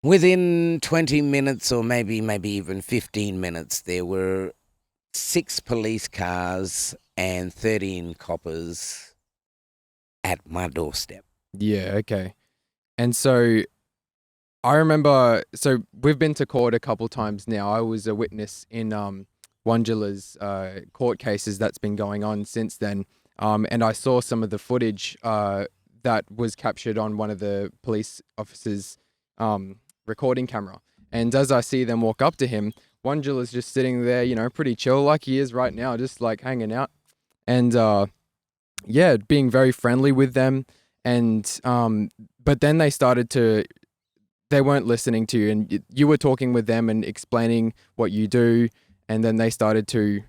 Within 20 minutes or maybe even 15 minutes, there were 6 police cars and 13 coppers at my doorstep. Yeah, okay. And so I remember, so we've been to court a couple times now. I was a witness in Whanjulla's court cases that's been going on since then. And I saw some of the footage that was captured on one of the police officers' recording camera. And as I see them walk up to him, Whanjulla's just sitting there, you know, pretty chill like he is right now, just like hanging out. And yeah, being very friendly with them. And but then they weren't listening to you, and you were talking with them and explaining what you do, and then they started to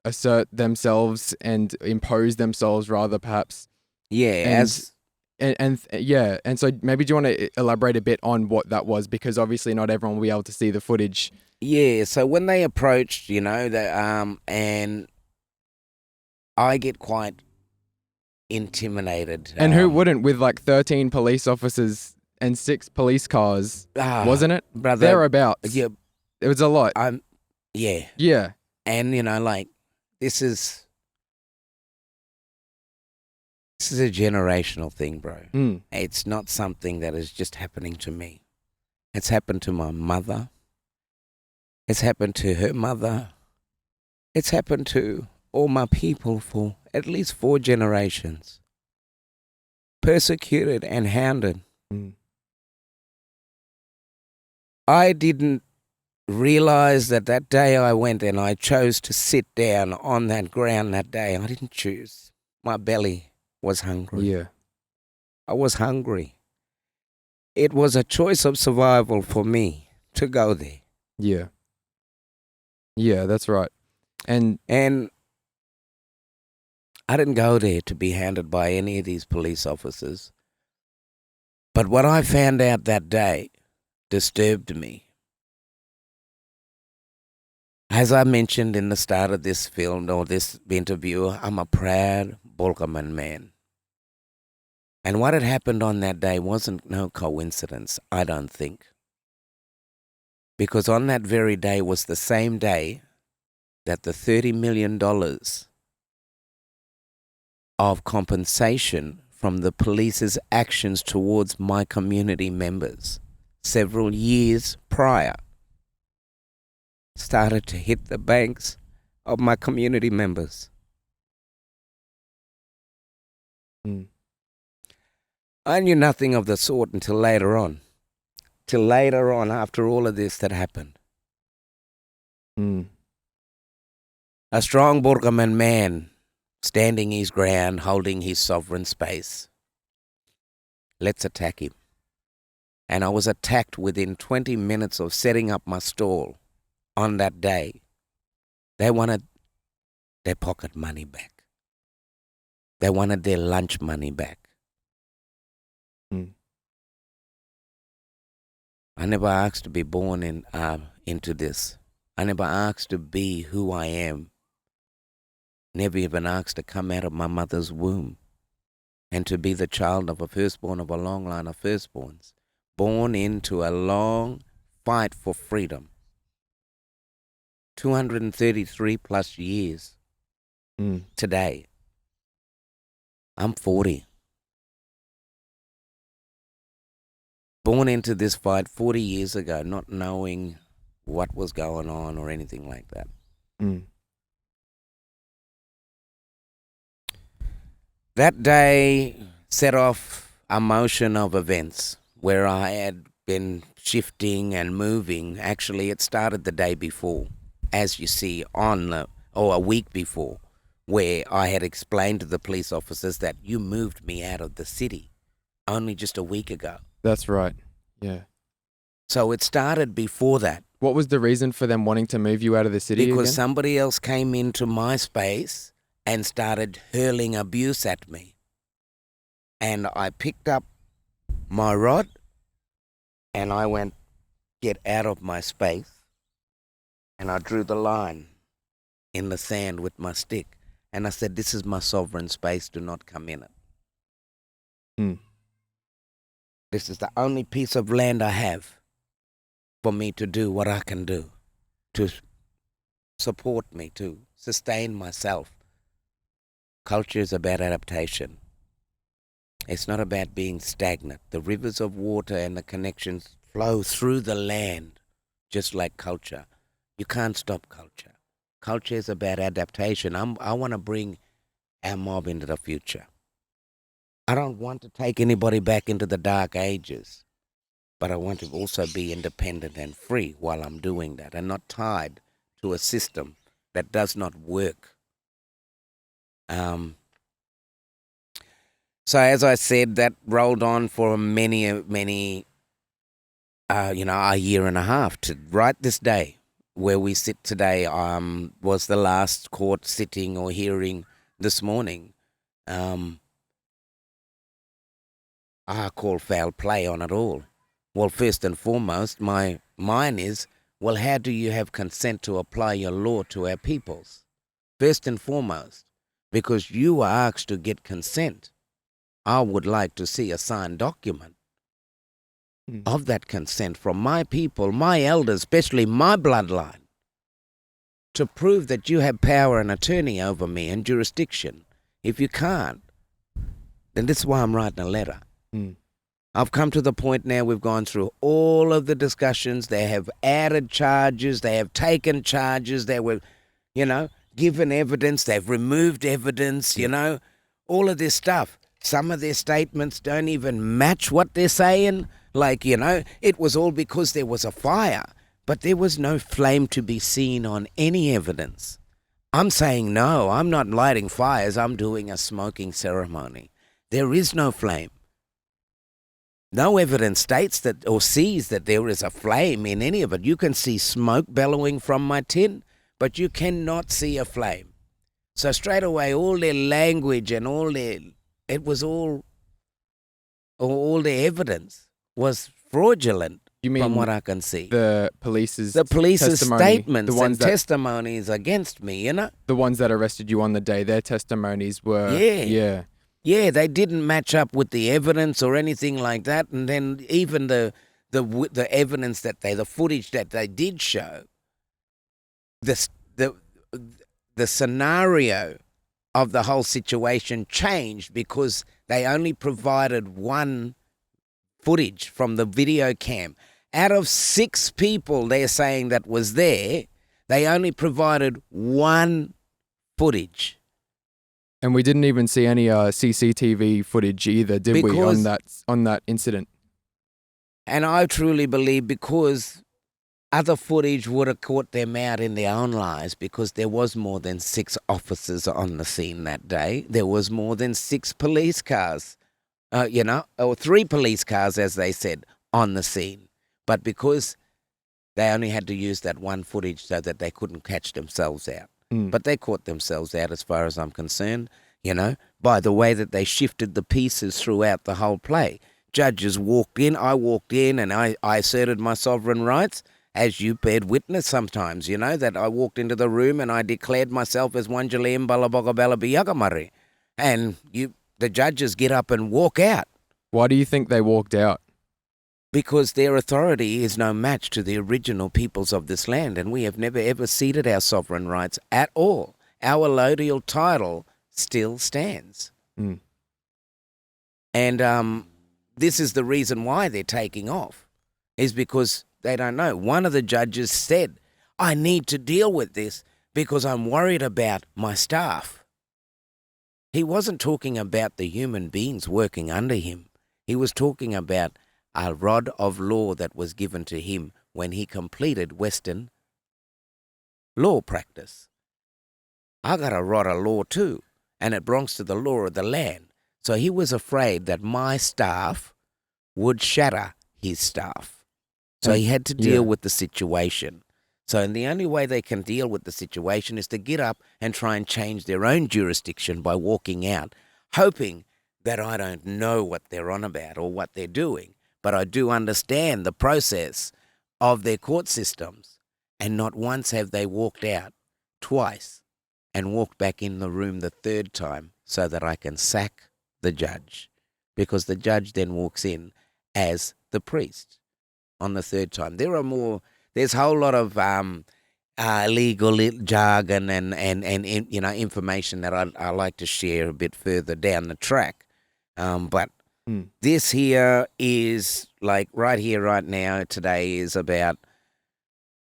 assert themselves and impose themselves rather, perhaps. Yeah, And yeah, and so maybe do you want to elaborate a bit on what that was, because obviously not everyone will be able to see the footage. yeah. So when they approached, and I get quite intimidated. And who wouldn't, with like 13 police officers and 6 police cars, wasn't it? Brother? Thereabouts. Yeah, It was a lot. yeah. Yeah. And this is a generational thing, bro. Mm. It's not something that is just happening to me. It's happened to my mother. It's happened to her mother. It's happened to all my people for at least 4 generations. Persecuted and hounded. Mm. I didn't realize that day I went and I chose to sit down on that ground that day. I didn't choose. My belly was hungry. Yeah. I was hungry. It was a choice of survival for me to go there. Yeah. Yeah, that's right. And I didn't go there to be hounded by any of these police officers. But what I found out that day disturbed me. As I mentioned in the start of this film or this interview, I'm a proud Bolkaman man. And what had happened on that day wasn't no coincidence, I don't think. Because on that very day was the same day that the $30 million of compensation from the police's actions towards my community members several years prior started to hit the banks of my community members. Mm. I knew nothing of the sort until later on. Till later on, after all of this that happened. Mm. A strong Burkaman man, standing his ground, holding his sovereign space. Let's attack him. And I was attacked within 20 minutes of setting up my stall on that day. They wanted their pocket money back. They wanted their lunch money back. Mm. I never asked to be born into this. I never asked to be who I am. Never even asked to come out of my mother's womb and to be the child of a firstborn of a long line of firstborns, born into a long fight for freedom. 233 plus years today. I'm 40. Born into this fight 40 years ago, not knowing what was going on or anything like that. Mm. That day set off a motion of events where I had been shifting and moving. Actually, it started the day before, as you see or a week before, where I had explained to the police officers that you moved me out of the city only just a week ago. That's right. Yeah. So it started before that. What was the reason for them wanting to move you out of the city Because again? somebody else came into my space and started hurling abuse at me. And I picked up my rod and I went, get out of my space. And I drew the line in the sand with my stick. And I said, this is my sovereign space, do not come in it. Mm. This is the only piece of land I have. for me to do what I can do, to support me, to sustain myself. Culture is about adaptation. It's not about being stagnant. The rivers of water and the connections flow through the land, just like culture. You can't stop culture. Culture is about adaptation. I want to bring our mob into the future. I don't want to take anybody back into the dark ages, but I want to also be independent and free while I'm doing that, and not tied to a system that does not work. So as I said, that rolled on for many, a year and a half to right this day where we sit today. Was the last court sitting or hearing this morning. I call foul play on it all. Well, first and foremost, mine is, well, how do you have consent to apply your law to our peoples? First and foremost, because you were asked to get consent, I would like to see a signed document of that consent from my people, my elders, especially my bloodline, to prove that you have power and attorney over me and jurisdiction. If you can't, then this is why I'm writing a letter. I've come to the point now we've gone through all of the discussions. They have added charges. They have taken charges. They were, given evidence. They've removed evidence, all of this stuff. Some of their statements don't even match what they're saying. Like, it was all because there was a fire, but there was no flame to be seen on any evidence. I'm saying, no, I'm not lighting fires. I'm doing a smoking ceremony. There is no flame. No evidence states that or sees that there is a flame in any of it. You can see smoke bellowing from my tin, but you cannot see a flame. So straight away, all their language and all their evidence was fraudulent. You mean from what I can see? The police's statements and testimonies against me, The ones that arrested you on the day, their testimonies were... Yeah, they didn't match up with the evidence or anything like that. And then even the evidence the footage that they did show, the scenario of the whole situation changed because they only provided one footage from the video cam. Out of 6 people they're saying that was there, they only provided one footage. And we didn't even see any CCTV footage either, did we, on that incident? And I truly believe because other footage would have caught them out in their own lies, because there was more than 6 officers on the scene that day. There was more than 6 police cars, or 3 police cars, as they said, on the scene. But because they only had to use that one footage so that they couldn't catch themselves out. But they caught themselves out as far as I'm concerned, by the way that they shifted the pieces throughout the whole play. Judges walked in, I walked in, and I asserted my sovereign rights, as you bared witness sometimes, that I walked into the room and I declared myself as Whanjulla Imballa Bogabella Biyagamari. And the judges get up and walk out. Why do you think they walked out? Because their authority is no match to the original peoples of this land, and we have never ever ceded our sovereign rights at all. Our allodial title still stands. And this is the reason why they're taking off, is because they don't know. One of the judges said, I need to deal with this because I'm worried about my staff. He wasn't talking about the human beings working under him. He was talking about a rod of law that was given to him when he completed Western law practice. I got a rod of law too, and it belongs to the law of the land. So he was afraid that my staff would shatter his staff. So he had to deal with the situation. So and the only way they can deal with the situation is to get up and try and change their own jurisdiction by walking out, hoping that I don't know what they're on about or what they're doing. But I do understand the process of their court systems. And not once have they walked out, twice, and walked back in the room the 3rd time so that I can sack the judge. Because the judge then walks in as the priest. on the third time. There's a whole lot of legal jargon and information that I like to share a bit further down the track. But this here is like right here, right now, today is about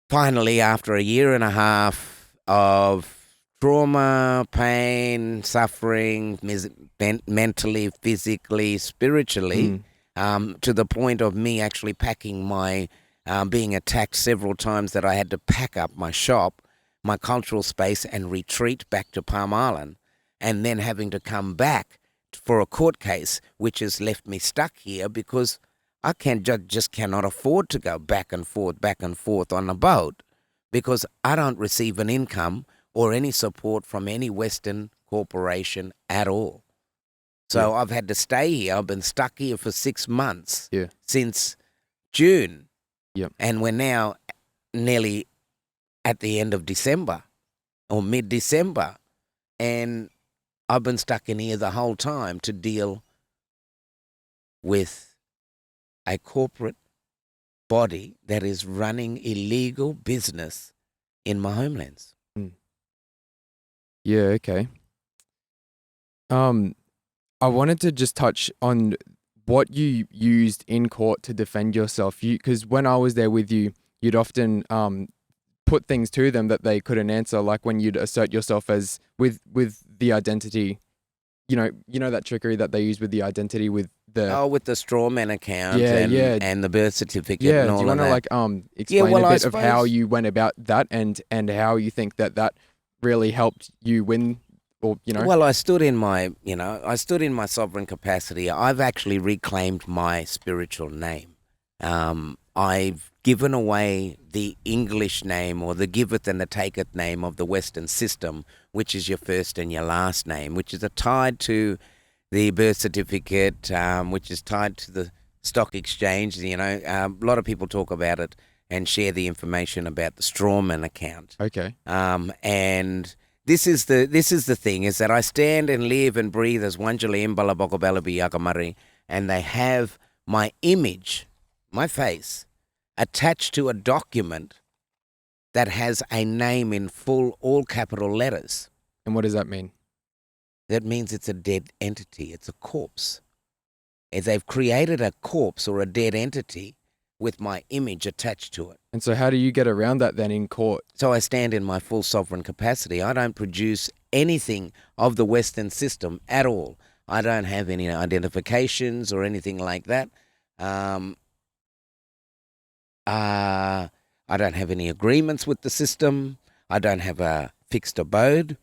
finally after a year and a half of trauma, pain, suffering, mentally, physically, spiritually, to the point of me actually packing my, being attacked several times that I had to pack up my shop, my cultural space, and retreat back to Palm Island, and then having to come back for a court case, which has left me stuck here because I just cannot afford to go back and forth on a boat because I don't receive an income or any support from any Western corporation at all. So I've had to stay here. I've been stuck here for 6 months since June. Yep. And we're now nearly at the end of December or mid-December. And I've been stuck in here the whole time to deal with a corporate body that is running illegal business in my homelands. Yeah, okay. I wanted to just touch on what you used in court to defend yourself. Because when I was there with you, you'd often put things to them that they couldn't answer, like when you'd assert yourself as with the identity. You know that trickery that they use with the identity with the with the strawman account and the birth certificate and all do you of want that. to explain a bit of how you went about that and how you think that really helped you win, or Well, I stood in my sovereign capacity. I've actually reclaimed my spiritual name. I've given away the English name or the giveth and the taketh name of the Western system, which is your first and your last name, which is tied to the birth certificate, which is tied to the stock exchange. A lot of people talk about it and share the information about the strawman account. Okay. And this is the thing, is that I stand and live and breathe as Whanjulla Imballa Bokobella Yakamari, and they have my image, my face, attached to a document that has a name in full, all capital letters. And what does that mean? That means it's a dead entity. It's a corpse. As they've created a corpse or a dead entity with my image attached to it. And so how do you get around that then in court? So I stand in my full sovereign capacity. I don't produce anything of the Western system at all. I don't have any identifications or anything like that. I don't have any agreements with the system. I don't have a fixed abode.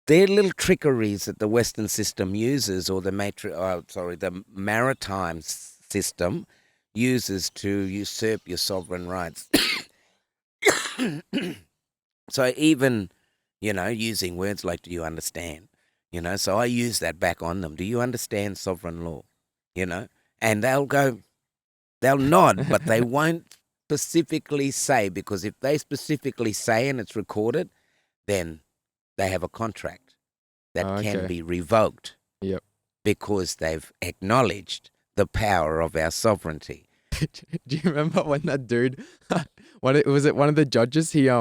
They're little trickeries that the Western system uses, or the maritime system uses to usurp your sovereign rights. So even, using words like, do you understand? So I use that back on them. Do you understand sovereign law? And they'll nod, but they won't specifically say, because if they specifically say and it's recorded, then they have a contract that can be revoked. Yep. Because they've acknowledged the power of our sovereignty. Do you remember when that dude, was it one of the judges? He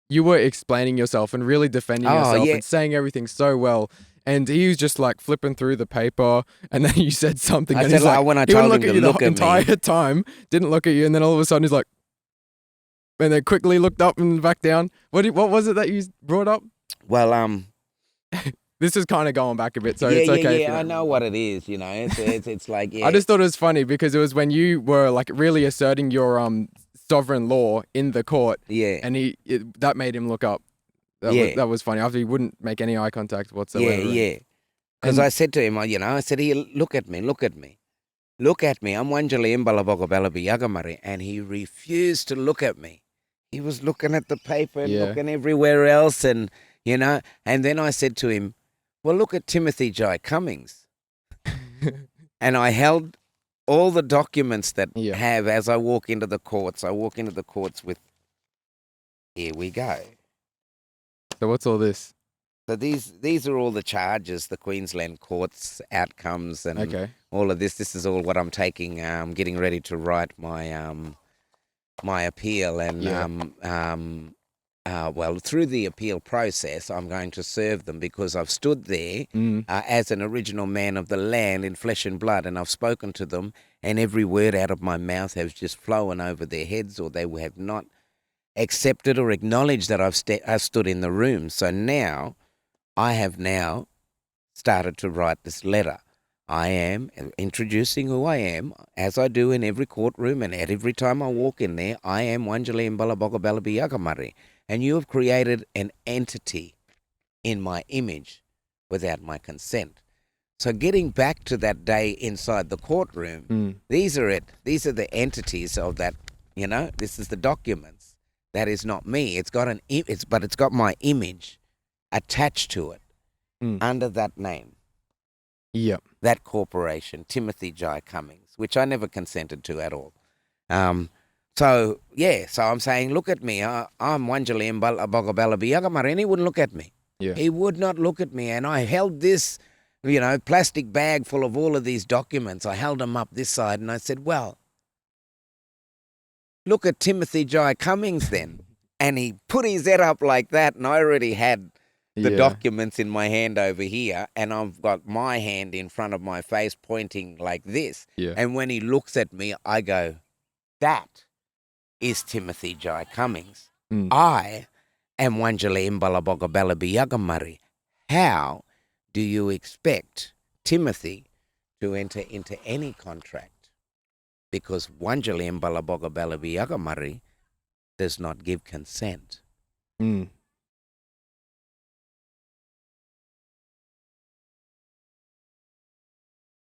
you were explaining yourself and really defending yourself and saying everything so well, and he was just like flipping through the paper, and then you said something. I and said, he's like, when I he told wouldn't him look to at you look the at entire me. time, didn't look at you, and then all of a sudden he's like, and then quickly looked up and back down. What was it that you brought up? Well, this is kind of going back a bit, so it's okay. Yeah, I know what it is. It's like, I just thought it was funny because it was when you were like really asserting your sovereign law in the court. Yeah. And that made him look up. That was funny. After he wouldn't make any eye contact whatsoever. Yeah. Because I said to him, I said, here, look at me. I'm Whanjulla Imballa Bokobella Yagamari, and he refused to look at me. He was looking at the paper and looking everywhere else, and and then I said to him, well, look at Timothy J. Cummings. And I held all the documents that have, as I walk into the courts, with, here we go. So what's all this? So these are all the charges, the Queensland courts outcomes, and Okay. all of this. This is all what I'm taking. Getting ready to write my appeal, and Yeah. well, through the appeal process, I'm going to serve them because I've stood there as an original man of the land in flesh and blood, and I've spoken to them, and every word out of my mouth has just flown over their heads, or they have not accepted or acknowledged that I've stood in the room. So now I have now started to write this letter. I am introducing who I am, as I do in every courtroom, and at every time I walk in there. I am Whanjulla Imballa Bogabala Yakamari, and you have created an entity in my image without my consent. So getting back to that day inside the courtroom, these are it. These are the entities of that. This is the documents. That is not me. It's got but it's got my image attached to it under that name. Yep. That corporation, Timothy Jai Cummings, which I never consented to at all. So I'm saying, look at me. I'm Whanjulla Imballa Bogabala Yakamari, and he wouldn't look at me. Yeah. He would not look at me, and I held this, plastic bag full of all of these documents. I held them up this side, and I said, well, look at Timothy Jai Cummings then. And he put his head up like that, and I already had the documents in my hand over here, and I've got my hand in front of my face pointing like this. Yeah. And when he looks at me, I go, that is Timothy Jai Cummings. I am Whanjulla Imballa Bogabala Yakamari. How do you expect Timothy to enter into any contract? Because Whanjulla Imballa Bogabala Yakamari does not give consent.